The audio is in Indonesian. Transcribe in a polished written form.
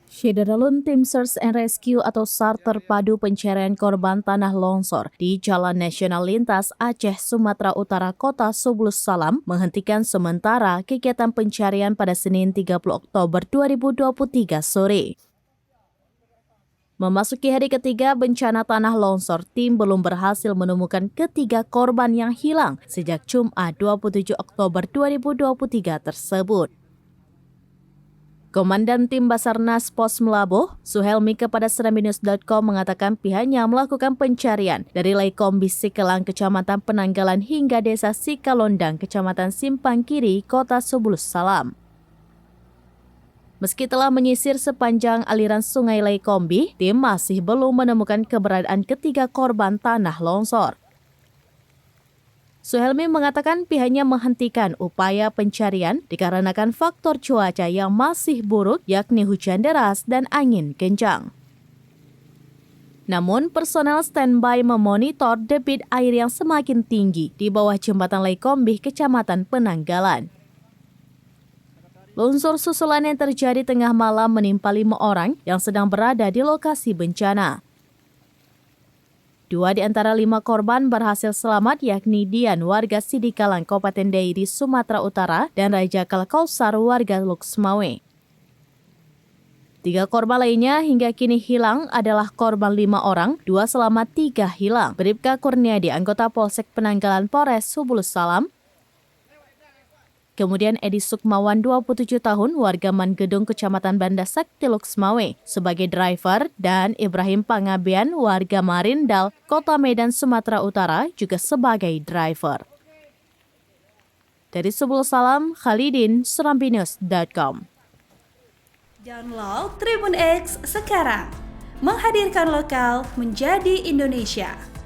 Syederalun Tim Search and Rescue atau SAR terpadu pencarian korban tanah longsor di Jalan Nasional Lintas Aceh, Sumatera Utara, Kota Subulus Salam menghentikan sementara kegiatan pencarian pada Senin 30 Oktober 2023 sore. Memasuki hari ketiga bencana tanah longsor, tim belum berhasil menemukan ketiga korban yang hilang sejak Jumat 27 Oktober 2023 tersebut. Komandan Tim Basarnas Pos Melabuh, Suhelmi kepada Serambinews.com mengatakan pihaknya melakukan pencarian dari Laikombi Sikelang, Kecamatan Penanggalan hingga Desa Sikalondang, Kecamatan Simpang Kiri, Kota Subulus Salam. Meski telah menyisir sepanjang aliran sungai Laikombi, tim masih belum menemukan keberadaan ketiga korban tanah longsor. Suhelmi mengatakan pihaknya menghentikan upaya pencarian dikarenakan faktor cuaca yang masih buruk, yakni hujan deras dan angin kencang. Namun, personel standby memonitor debit air yang semakin tinggi di bawah jembatan Laikombi, Kecamatan Penanggalan. Longsor susulan yang terjadi tengah malam menimpa 5 orang yang sedang berada di lokasi bencana. 2 di antara 5 korban berhasil selamat, yakni Dian, warga Sidikalang, Kabupaten Dairi, Sumatera Utara, dan Raja Kalkausar, warga Luksmawe. 3 korban lainnya hingga kini hilang adalah korban 5 orang, 2 selamat, 3 hilang. Bribka Kurniadi, anggota Polsek Penanggalan Polres Subulus Salam. Kemudian Edi Sukmawan, 27 tahun, warga Mangedung, Kecamatan Banda Sakti, Luksmawe, sebagai driver, dan Ibrahim Pangabean, warga Marindal, Kota Medan, Sumatera Utara, juga sebagai driver. Dari Subulus Salam, Khalidin, Serambinews.com. Download Tribun X sekarang, menghadirkan lokal menjadi Indonesia.